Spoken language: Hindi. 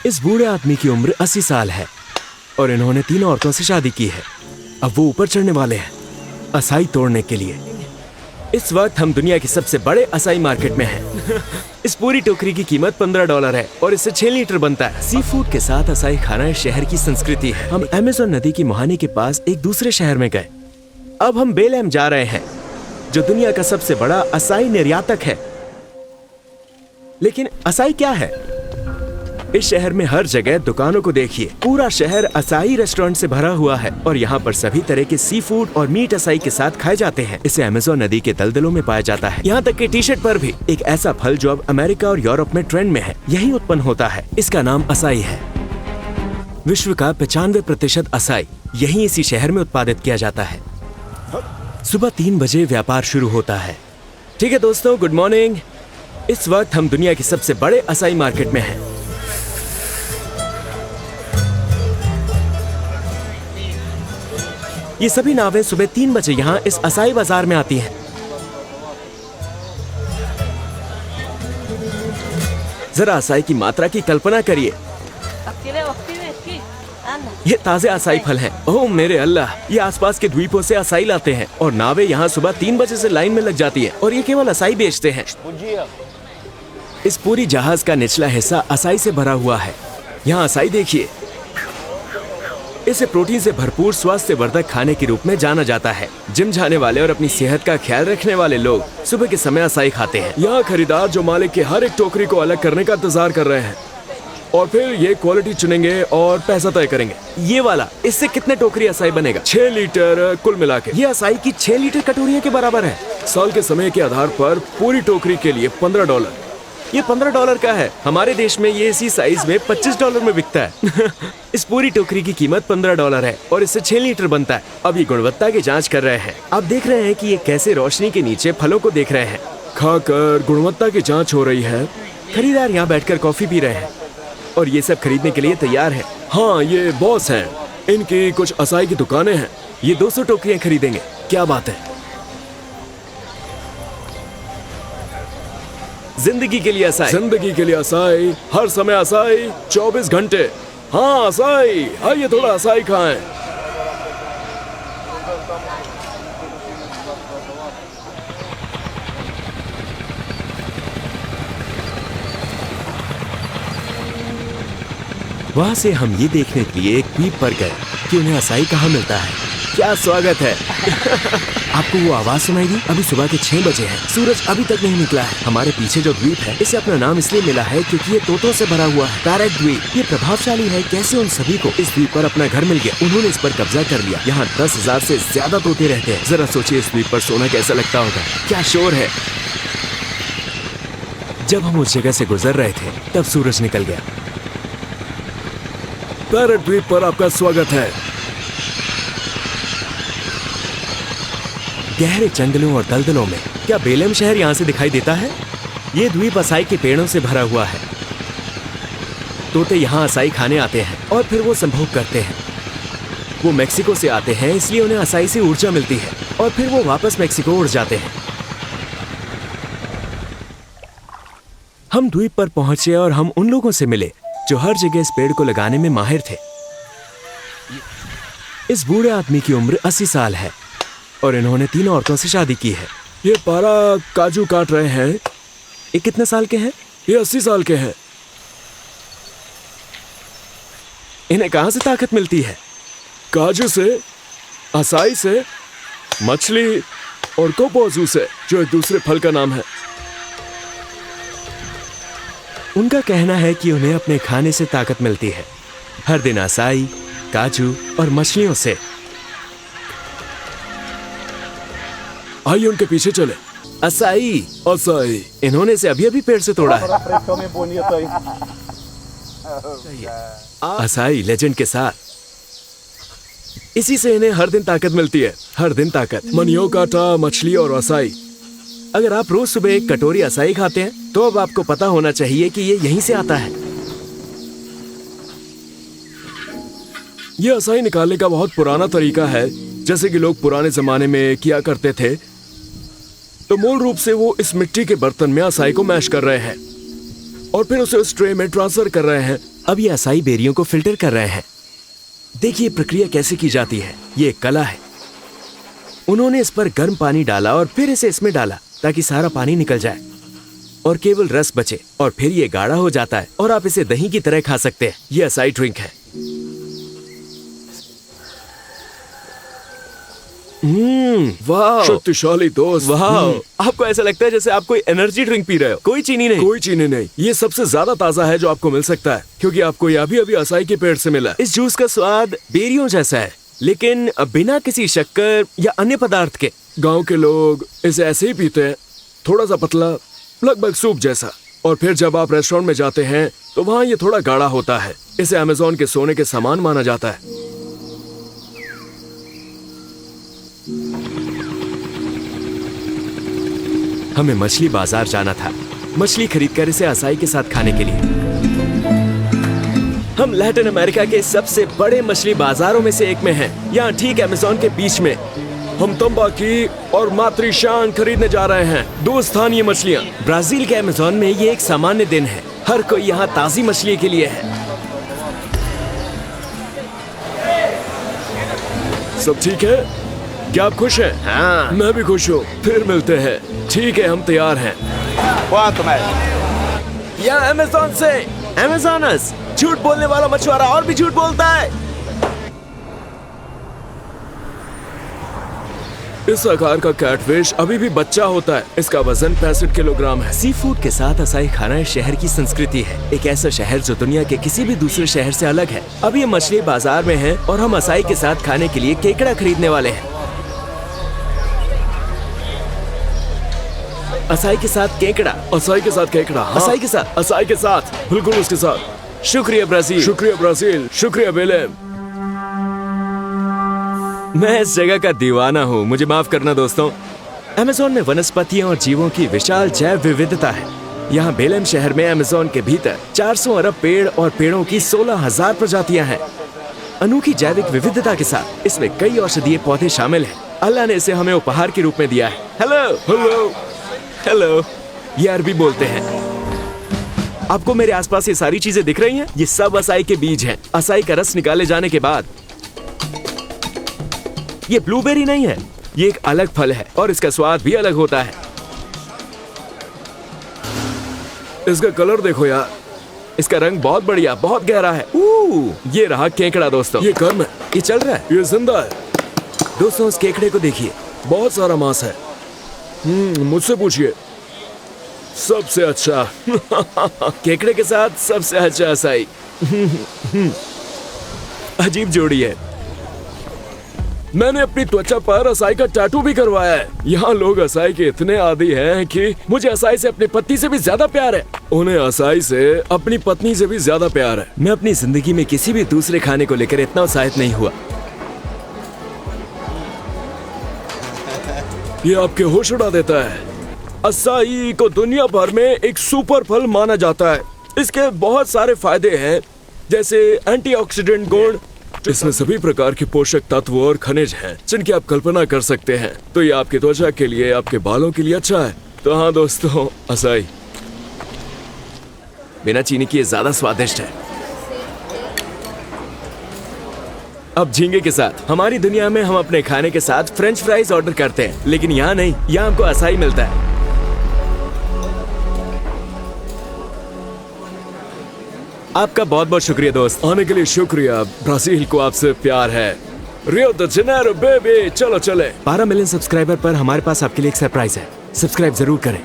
इस बूढ़े आदमी की उम्र 80 साल है और इन्होंने 3 औरतों से शादी की है। अब वो ऊपर चढ़ने वाले हैं असाई तोड़ने के लिए। इस वक्त हम दुनिया की सबसे बड़े असाई मार्केट में हैं। इस पूरी टोकरी की कीमत $15 है और इससे 6 लीटर बनता है। सी फूड के साथ असाई खाना इस शहर की संस्कृति है। हम अमेज़न नदी की मुहाने के पास एक दूसरे शहर में गए। अब हम बेलैम जा रहे हैं जो दुनिया का सबसे बड़ा असाई निर्यातक है। लेकिन असाई क्या है? इस शहर में हर जगह दुकानों को देखिए। पूरा शहर असाई रेस्टोरेंट से भरा हुआ है और यहाँ पर सभी तरह के सी फूड और मीट असाई के साथ खाए जाते हैं। इसे अमेज़न नदी के दलदलों में पाया जाता है। यहाँ तक कि टी शर्ट पर भी। एक ऐसा फल जो अब अमेरिका और यूरोप में ट्रेंड में है, यही उत्पन्न होता है। इसका नाम असाई है। विश्व का 95% असाई यही इसी शहर में उत्पादित किया जाता है। सुबह 3 बजे व्यापार शुरू होता है। ठीक है दोस्तों, गुड मॉर्निंग। इस वक्त हम दुनिया की सबसे बड़े असाई मार्केट में हैं। ये सभी नावें सुबह 3 बजे यहाँ इस असाई बाजार में आती हैं। जरा असाई की मात्रा की कल्पना करिए। ये ताजे असाई फल हैं। ओह मेरे अल्लाह, ये आसपास के द्वीपों से असाई लाते हैं और नावें यहाँ सुबह 3 बजे से लाइन में लग जाती है और ये केवल असाई बेचते हैं। इस पूरी जहाज का निचला हिस्सा असाई से भरा हुआ है। यहाँ असाई देखिए। इसे प्रोटीन से भरपूर स्वास्थ्यवर्धक खाने के रूप में जाना जाता है। जिम जाने वाले और अपनी सेहत का ख्याल रखने वाले लोग सुबह के समय असाई खाते हैं। यहाँ खरीदार जो मालिक की हर एक टोकरी को अलग करने का इंतजार कर रहे हैं और फिर ये क्वालिटी चुनेंगे और पैसा तय करेंगे। ये वाला, इससे कितने टोकरी असाई बनेगा? 6 लीटर कुल मिला के। ये असाई की 6 लीटर कटोरियों के बराबर है। साल के समय के आधार पर पूरी टोकरी के लिए $15। ये $15 का है। हमारे देश में ये इसी साइज में $25 में बिकता है। इस पूरी टोकरी की कीमत $15 है और इससे 6 लीटर बनता है। अब ये गुणवत्ता की जांच कर रहे हैं। आप देख रहे हैं कि ये कैसे रोशनी के नीचे फलों को देख रहे हैं। खाकर गुणवत्ता की जांच हो रही है। खरीदार यहाँ बैठकर कॉफी पी रहे हैं और ये सब खरीदने के लिए तैयार है। हाँ, ये बॉस हैं। इनकी कुछ असाई की दुकानें हैं। ये 200 टोकरियां खरीदेंगे। क्या बात है। जिंदगी के लिए असाई। जिंदगी के लिए असाई, हर समय असाई, 24 घंटे। हाँ असाई, आइए थोड़ा असाई खाएं। वहां से हम ये देखने के लिए एक द्वीप पर गए कि उन्हें असाई कहाँ मिलता है। क्या स्वागत है। आपको वो आवाज सुनाई दी? अभी सुबह के 6 बजे हैं। सूरज अभी तक नहीं निकला है। हमारे पीछे जो द्वीप है, इसे अपना नाम इसलिए मिला है क्योंकि ये तोतों से भरा हुआ है। पैरेट द्वीप। ये प्रभावशाली है। कैसे उन सभी को इस द्वीप पर अपना घर मिल गया। उन्होंने इस पर कब्जा कर लिया। यहाँ 10,000 से ज्यादा तोते रहते हैं। जरा सोचिए इस द्वीप पर सोना कैसा लगता होगा। क्या शोर है। जब हम उस जगह से गुजर रहे थे तब सूरज निकल गया। पैरेट द्वीप पर आपका स्वागत है। गहरे जंगलों और दलदलों में क्या बेलम शहर यहाँ से दिखाई देता है? ये द्वीप असाई के पेड़ों से भरा हुआ है। तोते यहाँ असाई खाने आते हैं और फिर वो संभोग करते हैं। वो मेक्सिको से आते हैं, इसलिए उन्हें असाई से ऊर्जा मिलती है और फिर वो वापस मेक्सिको उड़ जाते हैं। हम द्वीप पर पहुंचे और हम उन लोगों से मिले जो हर जगह इस पेड़ को लगाने में माहिर थे। इस बूढ़े आदमी की उम्र 80 साल है और इन्होंने 3 औरतों से शादी की है। ये पारा काजू काट रहे हैं। ये कितने साल के हैं? ये 80 साल के हैं। इन्हें कहां से ताकत मिलती है? काजू से, असाई से, मछली और कोपोजू से, जो एक दूसरे फल का नाम है। उनका कहना है कि उन्हें अपने खाने से ताकत मिलती है। हर दिन असाई, काजू और मछलियों से। आइए उनके पीछे चले। Acai, acai. इन्होंने इसे अभी अभी पेड़ से तोड़ा है। असाई लेजेंड के साथ। इसी से इन्हें हर दिन ताकत मिलती है। हर दिन ताकत। मनियो काटा, मछली और असाई। अगर आप रोज सुबह एक कटोरी असाई खाते हैं तो अब आपको पता होना चाहिए कि ये यहीं से आता है। ये असाई निकालने का बहुत पुराना तरीका है, जैसे कि लोग पुराने जमाने में किया करते थे। तो मूल रूप से वो इस मिट्टी के बर्तन में असाई को मैश कर रहे हैं और फिर उसे उस ट्रे में ट्रांसफर कर रहे हैं अब ये असाई बेरियों को फिल्टर कर रहे हैं। देखिए प्रक्रिया कैसे की जाती है, ये एक कला है। उन्होंने इस पर गर्म पानी डाला और फिर इसे इसमें डाला ताकि सारा पानी निकल जाए और केवल रस बचे, और फिर ये गाढ़ा हो जाता है और आप इसे दही की तरह खा सकते हैं। ये असाई ड्रिंक है। वाह, शक्तिशाली दोस्त। वाह, आपको ऐसा लगता है जैसे आप कोई एनर्जी ड्रिंक पी रहे हो। कोई चीनी नहीं, कोई चीनी नहीं। ये सबसे ज्यादा ताजा है जो आपको मिल सकता है, क्योंकि आपको ये अभी असाई के पेड़ से मिला। इस जूस का स्वाद बेरियों जैसा है, लेकिन बिना किसी शक्कर या अन्य पदार्थ के। गांव के लोग इसे ऐसे ही पीते हैं, थोड़ा सा पतला, लगभग सूप जैसा। और फिर जब आप रेस्टोरेंट में जाते हैं तो वहाँ ये थोड़ा गाढ़ा होता है। इसे अमेज़न के सोने के समान माना जाता है। हमें मछली बाजार जाना था, मछली खरीदकर इसे असाई के साथ खाने के लिए। हम लैटिन अमेरिका के सबसे बड़े मछली बाजारों में से एक में हैं, यहाँ ठीक अमेज़न के बीच में। हम तंबाकी और मातृशान खरीदने जा रहे हैं, 2 स्थानीय मछलियाँ। ब्राजील के अमेज़न में ये एक सामान्य दिन है। हर कोई यहाँ ताजी मछली के लिए है। सब ठीक है? क्या आप खुश हैं? हाँ। मैं भी खुश हूँ। फिर मिलते हैं। ठीक है, हम तैयार हैं। यहाँ अमेज़न से अमेज़नस, झूठ बोलने वाला मछुआरा और भी झूठ बोलता है। इस आकार का कैटफिश अभी भी बच्चा होता है। इसका वजन 65 किलोग्राम है। सी फूड के साथ असाई खाना इस शहर की संस्कृति है, एक ऐसा शहर जो दुनिया के किसी भी दूसरे शहर से अलग है। अब ये मछली बाजार में है और हम असाई के साथ खाने के लिए केकड़ा खरीदने वाले हैं। असाई के साथ केकड़ा, असाई के साथ केकड़ा। हाँ। असाई के साथ, असाई के साथ, बिल्कुल उसके साथ। शुक्रिया ब्राजील। शुक्रिया ब्राजील, शुक्रिया बेलेम। मैं इस जगह का दीवाना हूँ, मुझे माफ करना दोस्तों। अमेज़न में वनस्पतियों और जीवों की विशाल जैव विविधता है। यहाँ बेलेम शहर में अमेज़न के भीतर 400 अरब पेड़ और पेड़ों की 16,000 प्रजातियाँ हैं। अनोखी जैविक विविधता के साथ इसमें कई औषधीय पौधे शामिल हैं। अल्लाह ने इसे हमें उपहार के रूप में दिया है। हेलो हेलो हेलो, ये अरबी बोलते हैं। आपको मेरे आसपास ये सारी चीजें दिख रही हैं? ये सब असाई के बीज हैं। असाई का रस निकाले जाने के बाद ये ब्लूबेरी नहीं है, ये एक अलग फल है और इसका स्वाद भी अलग होता है। इसका कलर देखो यार, इसका रंग बहुत बढ़िया, बहुत गहरा है। ये रहा केकड़ा दोस्तों। ये गर्म है, ये चल रहा है, ये जिंदा है। दोस्तों इस केकड़े को देखिए, बहुत सारा मांस है। मुझसे पूछिए, सबसे अच्छा केकड़े के साथ सबसे अच्छा असाई। अजीब जोड़ी है। मैंने अपनी त्वचा पर असाई का टैटू भी करवाया है। यहाँ लोग असाई के इतने आदी हैं कि मुझे असाई से अपनी पत्नी से भी ज्यादा प्यार है। उन्हें असाई से अपनी पत्नी से भी ज्यादा प्यार है। मैं अपनी जिंदगी में किसी भी दूसरे खाने को लेकर इतना उत्साहित नहीं हुआ। ये आपके होश उड़ा देता है। असाई को दुनिया भर में एक सुपर फल माना जाता है। इसके बहुत सारे फायदे हैं, जैसे एंटीऑक्सीडेंट गुण। इसमें सभी प्रकार के पोषक तत्व और खनिज हैं जिनकी आप कल्पना कर सकते हैं। तो ये आपकी त्वचा के लिए, आपके बालों के लिए अच्छा है। तो हाँ दोस्तों, असाई बिना चीनी के ज्यादा स्वादिष्ट है। अब झींगे के साथ। हमारी दुनिया में हम अपने खाने के साथ फ्रेंच फ्राइज ऑर्डर करते हैं, लेकिन यहाँ नहीं, यहाँ हमको असाई मिलता है। आपका बहुत बहुत शुक्रिया दोस्त। आने के लिए शुक्रिया। ब्राजील को आपसे प्यार है। रियो द जेनेरो बेबी, चलो चले। 12 मिलियन सब्सक्राइबर पर हमारे पास आपके लिए एक सरप्राइज है। सब्सक्राइब जरूर करें।